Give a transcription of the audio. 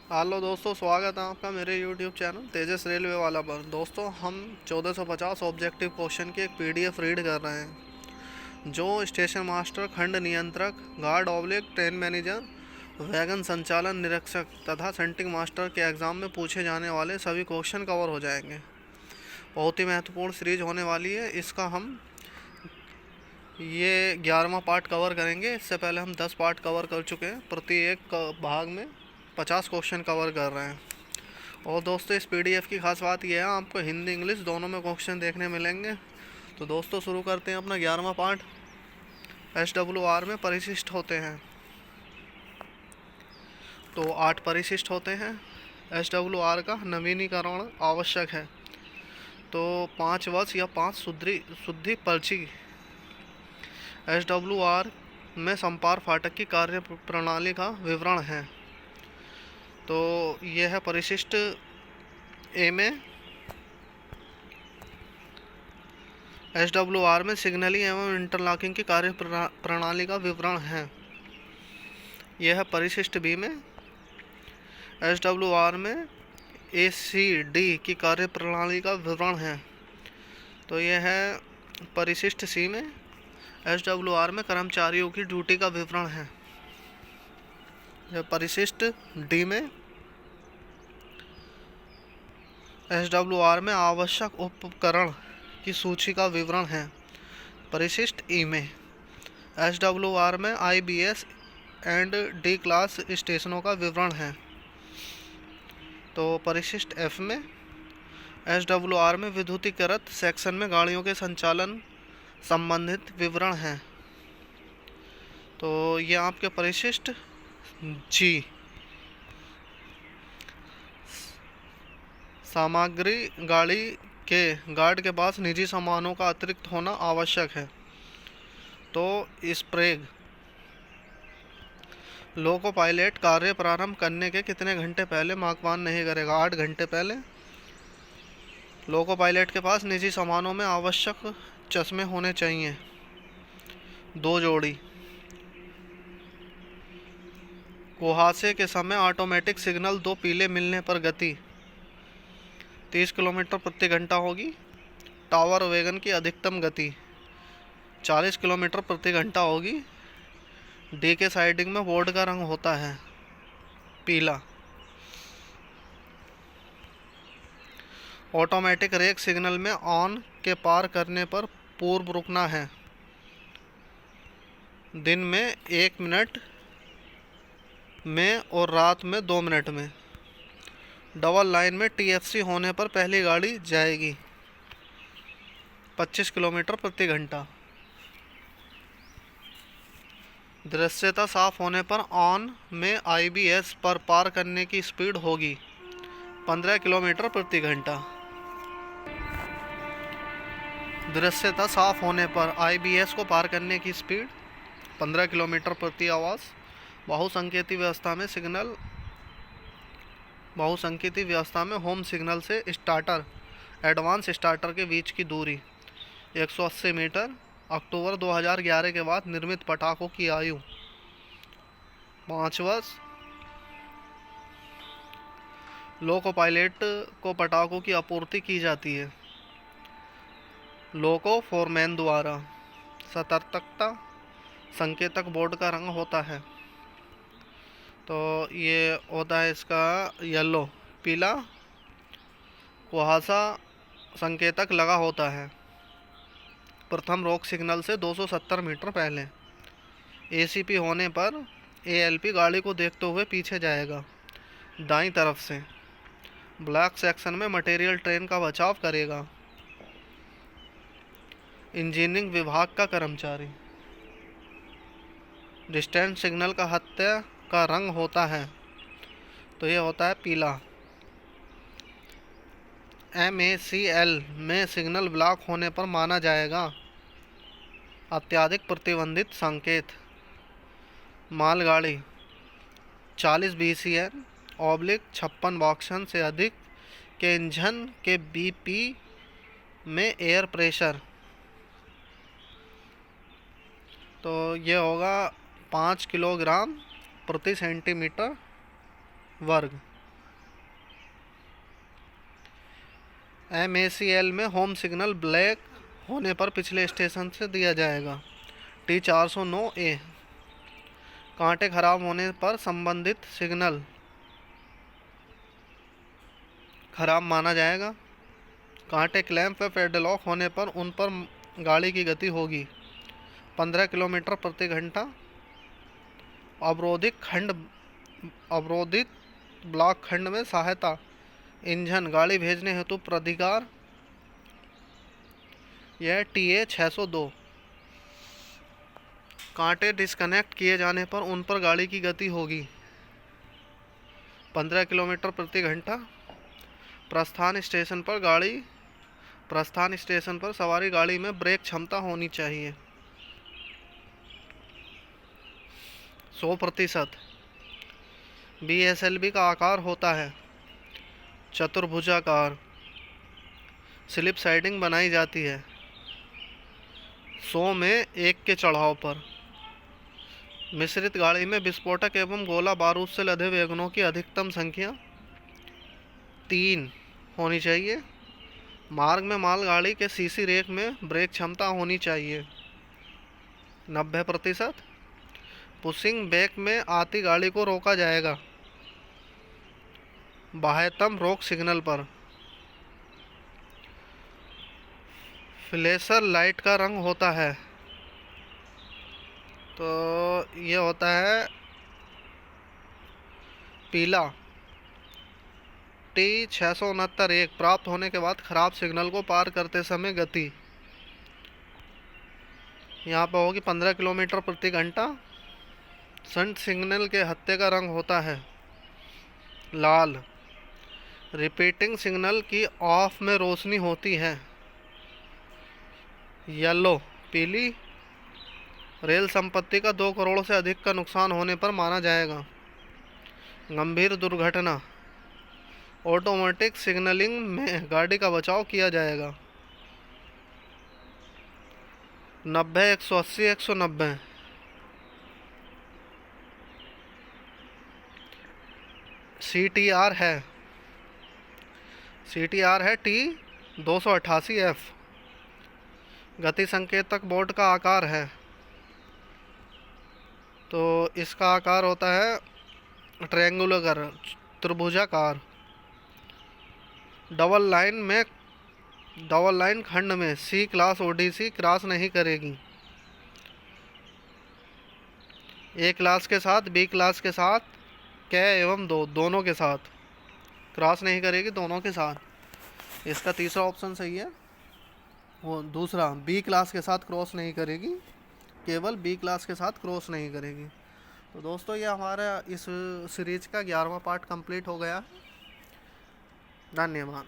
Hello दोस्तों, स्वागत है आपका मेरे YouTube चैनल तेजस रेलवे वाला पर। दोस्तों, हम 1450 ऑब्जेक्टिव क्वेश्चन की एक PDF रीड कर रहे हैं जो स्टेशन मास्टर, खंड नियंत्रक, guard oblique train manager, wagon संचालन निरीक्षक तथा सेंटिंग मास्टर के एग्ज़ाम में पूछे जाने वाले सभी क्वेश्चन कवर हो जाएंगे। बहुत ही महत्वपूर्ण सीरीज होने वाली है। इसका हम ये 11वां पार्ट कवर करेंगे। इससे पहले हम 10 पार्ट कवर कर चुके हैं। प्रति एक भाग में 50 क्वेश्चन कवर कर रहे हैं। और दोस्तों, इस PDF की खास बात यह है, आपको हिंदी इंग्लिश दोनों में क्वेश्चन देखने मिलेंगे। तो दोस्तों, शुरू करते हैं अपना 11वां पार्ट। SWR में परिशिष्ट होते हैं। तो 8 परिशिष्ट होते हैं। SWR का नवीनीकरण आवश्यक है। तो 5 वर्ष या 5 शुद्धि पर्ची। SWR में संपार फाटक की कार्य प्रणाली का विवरण है। तो यह है परिशिष्ट ए में। SWR में सिग्नलिंग एवं इंटरलॉकिंग की कार्य प्रणाली का विवरण है। यह है परिशिष्ट बी में। SWR में ACD की कार्य प्रणाली का विवरण है। तो यह है परिशिष्ट सी में। SWR में कर्मचारियों की ड्यूटी का विवरण है। यह परिशिष्ट डी में। SWR में आवश्यक उपकरण की सूची का विवरण है। परिशिष्ट ई में। SWR में IBS एंड D क्लास स्टेशनों का विवरण है। तो परिशिष्ट एफ में। SWR में विद्युतीकृत सेक्शन में गाड़ियों के संचालन संबंधित विवरण है। तो ये आपके परिशिष्ट जी। सामग्री गाड़ी के गार्ड के पास निजी सामानों का अतिरिक्त होना आवश्यक है। तो स्प्रेग। लोको पायलट कार्य प्रारंभ करने के कितने घंटे पहले माकवान नहीं करेगा? 8 घंटे पहले। लोको पायलट के पास निजी सामानों में आवश्यक चश्मे होने चाहिए, 2 जोड़ी। कुहासे के समय ऑटोमेटिक सिग्नल 2 पीले मिलने पर गति 30 किलोमीटर प्रति घंटा होगी। टावर वैगन की अधिकतम गति 40 किलोमीटर प्रति घंटा होगी। डी के साइडिंग में बोर्ड का रंग होता है पीला। ऑटोमेटिक रेक सिग्नल में ऑन के पार करने पर पूर्व रुकना है। दिन में 1 मिनट में और रात में 2 मिनट में। डबल लाइन में TFC होने पर पहली गाड़ी जाएगी 25 किलोमीटर प्रति घंटा। दृश्यता साफ होने पर ऑन में IBS पर पार करने की स्पीड होगी 15 किलोमीटर प्रति घंटा। दृश्यता साफ होने पर IBS को पार करने की स्पीड 15 किलोमीटर प्रति आवाज़। बहुसंकेती व्यवस्था में होम सिग्नल से स्टार्टर एडवांस स्टार्टर के बीच की दूरी 180 मीटर। अक्टूबर 2011 के बाद निर्मित पटाखों की आयु 5 वर्ष। लोको पायलट को पटाखों की आपूर्ति की जाती है लोको फोरमैन द्वारा। सतर्कता संकेतक बोर्ड का रंग होता है। तो ये होता है इसका येलो, पीला। कुहासा संकेतक लगा होता है प्रथम रोक सिग्नल से 270 मीटर पहले। ACP होने पर ALP गाड़ी को देखते हुए पीछे जाएगा दाईं तरफ से। ब्लैक सेक्शन में मटेरियल ट्रेन का बचाव करेगा। इंजीनियरिंग विभाग का कर्मचारी। डिस्टेंस सिग्नल का हत्या का रंग होता है, तो ये होता है पीला। MACL में सिग्नल ब्लॉक होने पर माना जाएगा अत्यधिक प्रतिबंधित संकेत। मालगाड़ी 40 BCM / 56 बॉक्सन से अधिक के इंजन के BP में एयर प्रेशर। तो ये होगा 5 किलोग्राम प्रति सेंटीमीटर वर्ग। MACL में होम सिग्नल ब्लैक होने पर पिछले स्टेशन से दिया जाएगा। T409A कांटे खराब होने पर संबंधित सिग्नल खराब माना जाएगा। कांटे क्लैंप व पेडलॉक होने पर उन पर गाड़ी की गति होगी 15 किलोमीटर प्रति घंटा। अवरोधित ब्लॉक खंड में सहायता इंजन गाड़ी भेजने हेतु प्राधिकार यह TA 602। कांटे डिस्कनेक्ट किए जाने पर उन पर गाड़ी की गति होगी 15 किलोमीटर प्रति घंटा। प्रस्थान स्टेशन पर सवारी गाड़ी में ब्रेक क्षमता होनी चाहिए 100%। BSLV का आकार होता है चतुर्भुजाकार। स्लिप साइडिंग बनाई जाती है 100 में 1 के चढ़ाव पर। मिश्रित गाड़ी में विस्फोटक एवं गोला बारूद से लदे वैगनों की अधिकतम संख्या 3 होनी चाहिए। मार्ग में मालगाड़ी के CC रेक में ब्रेक क्षमता होनी चाहिए 90%। पुशिंग बैक में आती गाड़ी को रोका जाएगा बाह्यतम रोक सिग्नल पर। फ्लैशर लाइट का रंग होता है तो ये होता है पीला। T669A प्राप्त होने के बाद खराब सिग्नल को पार करते समय गति यहाँ पर होगी 15 किलोमीटर प्रति घंटा। शंट सिग्नल के हत्थे का रंग होता है लाल। रिपीटिंग सिग्नल की ऑफ में रोशनी होती है येलो पीली। रेल संपत्ति का 2 करोड़ से अधिक का नुकसान होने पर माना जाएगा गंभीर दुर्घटना। ऑटोमेटिक सिग्नलिंग में गाड़ी का बचाव किया जाएगा 90 180 190। CTR है T288F। गति संकेतक बोर्ड का आकार है तो इसका आकार होता है ट्रायंगुलर त्रिभुजाकार। डबल लाइन खंड में C क्लास ODC क्रॉस नहीं करेगी। A क्लास के साथ B क्लास के साथ K एवं 2 दोनों के साथ क्रॉस नहीं करेगी दोनों के साथ। इसका तीसरा ऑप्शन सही है। वो दूसरा B क्लास के साथ क्रॉस नहीं करेगी, केवल B क्लास के साथ क्रॉस नहीं करेगी। तो दोस्तों ये हमारा इस सीरीज का 11वां पार्ट कंप्लीट हो गया। धन्यवाद।